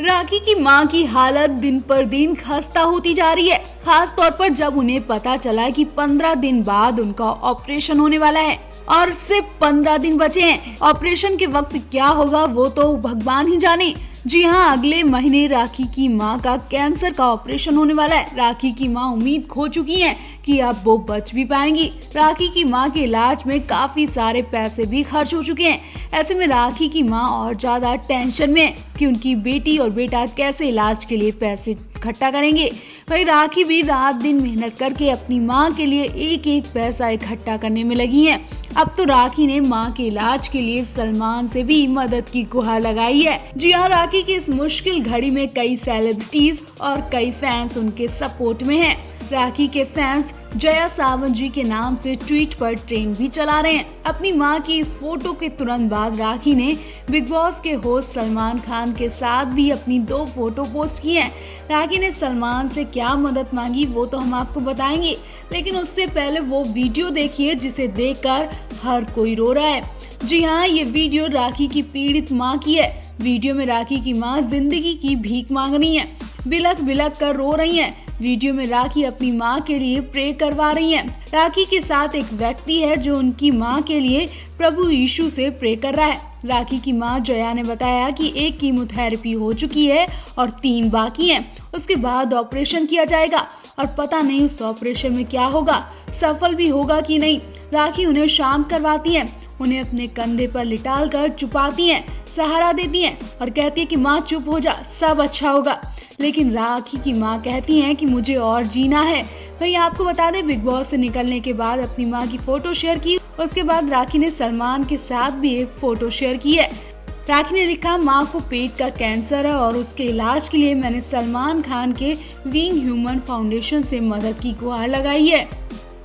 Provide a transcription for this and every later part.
राखी की मां की हालत दिन पर दिन खस्ता होती जा रही है, खास तौर पर जब उन्हें पता चला कि 15 दिन बाद उनका ऑपरेशन होने वाला है और सिर्फ 15 दिन बचे हैं। ऑपरेशन के वक्त क्या होगा वो तो भगवान ही जाने। जी हाँ, अगले महीने राखी की मां का कैंसर का ऑपरेशन होने वाला है। राखी की मां उम्मीद खो चुकी हैं कि अब वो बच भी पाएंगी। राखी की मां के इलाज में काफी सारे पैसे भी खर्च हो चुके हैं। ऐसे में राखी की मां और ज्यादा टेंशन में है कि उनकी बेटी और बेटा कैसे इलाज के लिए पैसे इकट्ठा करेंगे। वही राखी भी रात दिन मेहनत करके अपनी मां के लिए एक एक पैसा इकट्ठा करने में लगी है। अब तो राखी ने मां के इलाज के लिए सलमान से भी मदद की गुहार लगाई है। जी हाँ, राखी की इस मुश्किल घड़ी में कई सेलिब्रिटीज और कई फैंस उनके सपोर्ट में हैं। राखी के फैंस जया सावंत जी के नाम से ट्वीट पर ट्रेंड भी चला रहे हैं। अपनी मां की इस फोटो के तुरंत बाद राखी ने बिग बॉस के होस्ट सलमान खान के साथ भी अपनी 2 फोटो पोस्ट की हैं। राखी ने सलमान से क्या मदद मांगी वो तो हम आपको बताएंगे, लेकिन उससे पहले वो वीडियो देखिए जिसे देखकर हर कोई रो रहा है। जी हाँ, ये वीडियो राखी की पीड़ित मां की है। वीडियो में राखी की मां जिंदगी की भीख मांग रही है, बिलख बिलख कर रो रही है। वीडियो में राखी अपनी मां के लिए प्रे करवा रही है। राखी के साथ एक व्यक्ति है जो उनकी मां के लिए प्रभु यीशु से प्रे कर रहा है। राखी की मां जया ने बताया कि 1 कीमोथेरेपी हो चुकी है और 3 बाकी हैं। उसके बाद ऑपरेशन किया जाएगा और पता नहीं उस ऑपरेशन में क्या होगा, सफल भी होगा कि नहीं। राखी उन्हें शांत करवाती है, उन्हें अपने कंधे पर लिटाल कर छुपाती है, सहारा देती है और कहती है कि माँ चुप हो जा, सब अच्छा होगा। लेकिन राखी की मां कहती हैं कि मुझे और जीना है। वहीं आपको बता दें, बिग बॉस से निकलने के बाद अपनी मां की फोटो शेयर की। उसके बाद राखी ने सलमान के साथ भी एक फोटो शेयर की है। राखी ने लिखा, मां को पेट का कैंसर है और उसके इलाज के लिए मैंने सलमान खान के विंग ह्यूमन फाउंडेशन से मदद की गुहार लगाई है।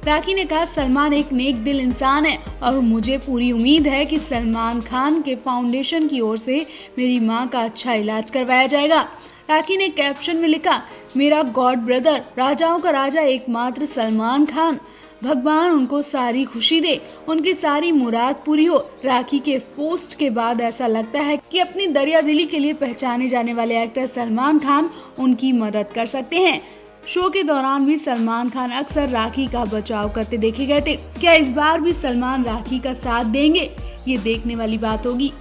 राखी ने कहा, सलमान एक नेक दिल इंसान है और मुझे पूरी उम्मीद है कि सलमान खान के फाउंडेशन की ओर से मेरी मां का अच्छा इलाज करवाया जाएगा। राखी ने कैप्शन में लिखा, मेरा गॉड ब्रदर, राजाओं का राजा एकमात्र सलमान खान, भगवान उनको सारी खुशी दे, उनकी सारी मुराद पूरी हो। राखी के इस पोस्ट के बाद ऐसा लगता है कि अपनी दरियादिली के लिए पहचाने जाने वाले एक्टर सलमान खान उनकी मदद कर सकते हैं। शो के दौरान भी सलमान खान अक्सर राखी का बचाव करते देखे गए थे। क्या इस बार भी सलमान राखी का साथ देंगे? ये देखने वाली बात होगी।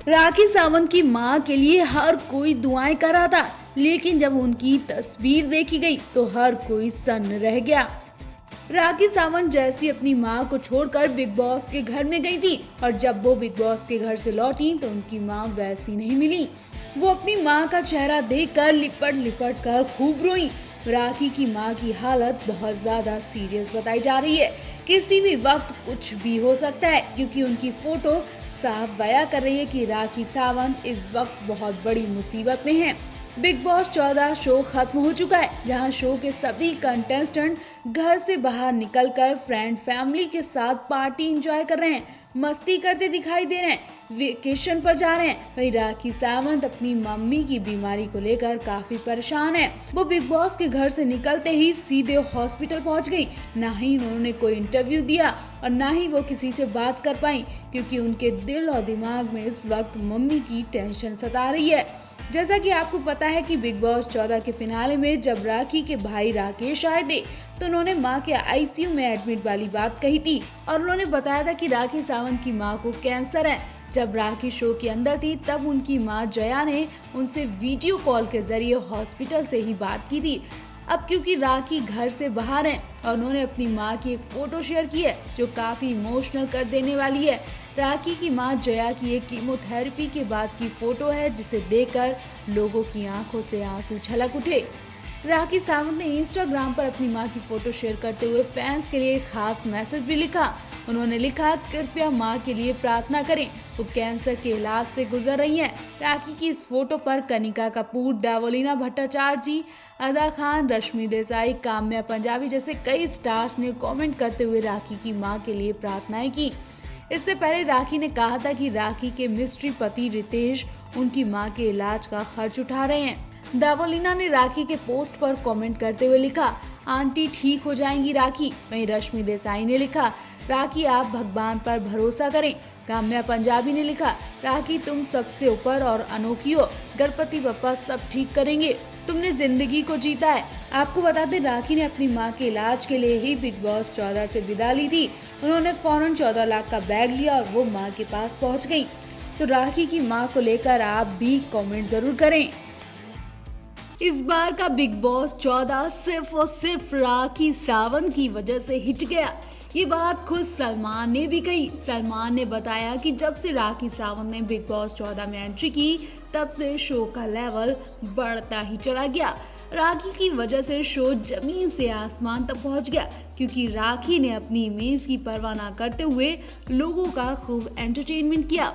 राखी सावंत की मां के लिए हर कोई दुआएं कर रहा था, लेकिन जब उनकी तस्वीर देखी गई तो हर कोई सन्न रह गया। राखी सावंत जैसी अपनी मां को छोड़कर बिग बॉस के घर में गई थी और जब वो बिग बॉस के घर से लौटी तो उनकी मां वैसी नहीं मिली। वो अपनी मां का चेहरा देखकर लिपट लिपट कर खूब रोई। राखी की मां की हालत बहुत ज्यादा सीरियस बताई जा रही है। किसी भी वक्त कुछ भी हो सकता है, क्योंकि उनकी फोटो साफ बयां कर रही है कि राखी सावंत इस वक्त बहुत बड़ी मुसीबत में हैं। बिग बॉस 14 शो खत्म हो चुका है, जहां शो के सभी कंटेस्टेंट घर से बाहर निकलकर फ्रेंड फैमिली के साथ पार्टी एंजॉय कर रहे हैं, मस्ती करते दिखाई दे रहे हैं, वेकेशन पर जा रहे हैं। वहीं राखी सावंत अपनी मम्मी की बीमारी को लेकर काफी परेशान है। वो बिग बॉस के घर से निकलते ही सीधे हॉस्पिटल पहुंच गई। ना ही उन्होंने कोई इंटरव्यू दिया और ना ही वो किसी से बात कर पाई, क्योंकि उनके दिल और दिमाग में इस वक्त मम्मी की टेंशन सता रही है। जैसा कि आपको पता है कि बिग बॉस 14 के फिनाले में जब राखी के भाई राकेश आए थे तो उन्होंने मां के आईसीयू में एडमिट वाली बात कही थी और उन्होंने बताया था कि राखी सावंत की मां को कैंसर है। जब राखी शो के अंदर थी तब उनकी मां जया ने उनसे वीडियो कॉल के जरिए हॉस्पिटल से ही बात की थी। अब क्योंकि राखी घर से बाहर है और उन्होंने अपनी मां की एक फोटो शेयर की है जो काफी इमोशनल कर देने वाली है। राखी की मां जया की एक कीमोथेरेपी के बाद की फोटो है जिसे देखकर लोगों की आंखों से आंसू छलक उठे। राखी सावंत ने इंस्टाग्राम पर अपनी मां की फोटो शेयर करते हुए फैंस के लिए खास मैसेज भी लिखा। उन्होंने लिखा, कृपया मां के लिए प्रार्थना करें, वो कैंसर के इलाज से गुजर रही हैं। राखी की इस फोटो पर कनिका कपूर, देवोलीना भट्टाचार्य जी, अदा खान, रश्मि देसाई, काम्या पंजाबी जैसे कई स्टार्स ने कमेंट करते हुए राखी की मां के लिए प्रार्थनाएं की। इससे पहले राखी ने कहा था कि राखी के मिस्ट्री पति रितेश उनकी मां के इलाज का खर्च उठा रहे हैं। देवोलीना ने राखी के पोस्ट पर कमेंट करते हुए लिखा, आंटी ठीक हो जाएंगी राखी। वहीं रश्मि देसाई ने लिखा, राखी आप भगवान पर भरोसा करें। काम्या पंजाबी ने लिखा, राखी तुम सबसे ऊपर और अनोखी हो, गणपति बप्पा सब ठीक करेंगे, तुमने जिंदगी को जीता है। आपको बता दें, राखी ने अपनी मां के इलाज के लिए ही बिग बॉस 14 से विदा ली थी। उन्होंने फौरन 14 लाख का बैग लिया और वो मां के पास पहुंच गई। तो राखी की मां को लेकर आप भी कमेंट जरूर करें। इस बार का बिग बॉस 14 सिर्फ और सिर्फ राखी सावंत की वजह से हिट गया। ये बात खुद सलमान ने भी कही। सलमान ने बताया कि जब से राखी सावंत ने बिग बॉस 14 में एंट्री की, तब से शो का लेवल बढ़ता ही चला गया। राखी की वजह से शो जमीन से आसमान तक पहुंच गया, क्योंकि राखी ने अपनी इमेज की परवाह न करते हुए लोगों का खूब एंटरटेनमेंट किया।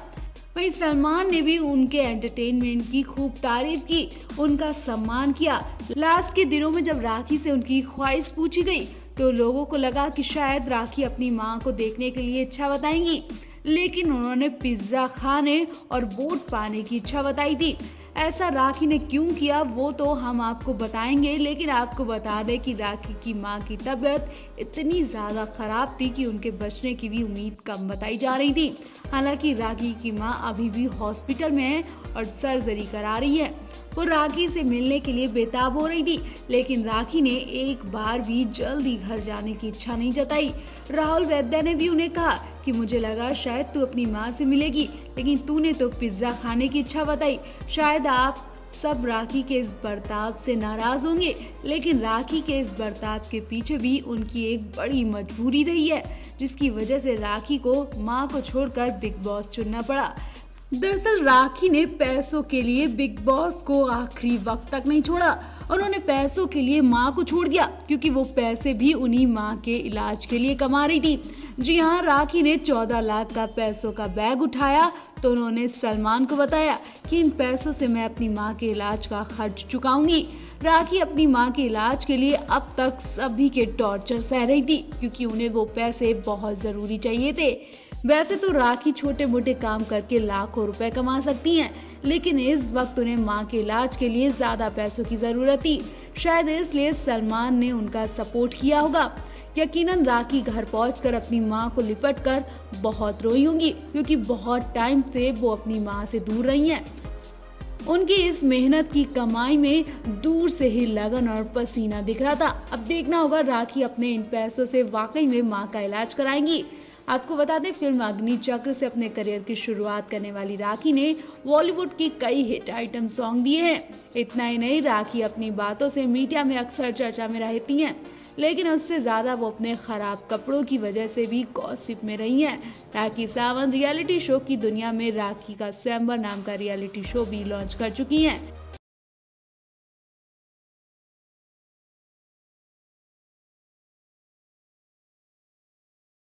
वहीं सलमान ने भी उनके एंटरटेनमेंट की खूब तारीफ की, उनका सम्मान किया। लास्ट के दिनों में जब राखी से उनकी ख्वाहिश पूछी गई, तो लोगों को लगा कि शायद राखी अपनी मां को देखने के लिए इच्छा बताएंगी, लेकिन उन्होंने पिज्जा खाने और वोट पाने की इच्छा बताई थी। ऐसा राखी ने क्यों किया वो तो हम आपको बताएंगे, लेकिन आपको बता दें कि राखी की मां की तबीयत इतनी ज्यादा खराब थी कि उनके बचने की भी उम्मीद कम बताई जा रही थी। हालांकि राखी की मां अभी भी हॉस्पिटल में है और सर्जरी करा रही है। वो राखी से मिलने के लिए बेताब हो रही थी, लेकिन राखी ने एक बार भी जल्दी घर जाने की इच्छा नहीं जताई। राहुल वैद्य ने भी उन्हें कहा कि मुझे लगा शायद तू अपनी मां से मिलेगी, लेकिन तूने तो पिज्जा खाने की इच्छा बताई। शायद आप सब राखी के इस बर्ताव से नाराज होंगे, लेकिन राखी के इस बर्ताव के पीछे भी उनकी एक बड़ी मजबूरी रही है, जिसकी वजह से राखी को मां को छोड़कर बिग बॉस चुनना पड़ा। दरअसल राखी ने पैसों के लिए बिग बॉस को आखिरी वक्त तक नहीं छोड़ा। उन्होंने पैसों के लिए मां को छोड़ दिया, क्योंकि वो पैसे भी उन्हीं मां के इलाज के लिए कमा रही थी। जी हाँ, राखी ने 14 लाख का पैसों का बैग उठाया तो उन्होंने सलमान को बताया कि इन पैसों से मैं अपनी मां के इलाज का खर्च चुकाऊंगी। राखी अपनी मां के इलाज के लिए अब तक सभी के टॉर्चर सह रही थी, क्योंकि उन्हें वो पैसे बहुत जरूरी चाहिए थे। वैसे तो राखी छोटे मोटे काम करके लाखों रुपए कमा सकती हैं, लेकिन इस वक्त उन्हें मां के इलाज के लिए ज्यादा पैसों की जरूरत थी। शायद इसलिए सलमान ने उनका सपोर्ट किया होगा। यकीनन राखी घर पहुंचकर अपनी मां को लिपटकर बहुत रोई होंगी, क्योंकि बहुत टाइम से वो अपनी मां से दूर रही हैं। उनकी इस मेहनत की कमाई में दूर से ही लगन और पसीना दिख रहा था। अब देखना होगा राखी अपने इन पैसों से वाकई में मां का इलाज कराएंगी। आपको बता दें, फिल्म अग्निचक्र से अपने करियर की शुरुआत करने वाली राखी ने बॉलीवुड की कई हिट आइटम सॉन्ग दिए हैं। इतना ही नहीं, राखी अपनी बातों से मीडिया में अक्सर चर्चा में रहती हैं, लेकिन उससे ज्यादा वो अपने खराब कपड़ों की वजह से भी गॉसिप में रही हैं। राखी सावंत रियलिटी शो की दुनिया में राखी का स्वयंवर नाम का रियलिटी शो भी लॉन्च कर चुकी हैं।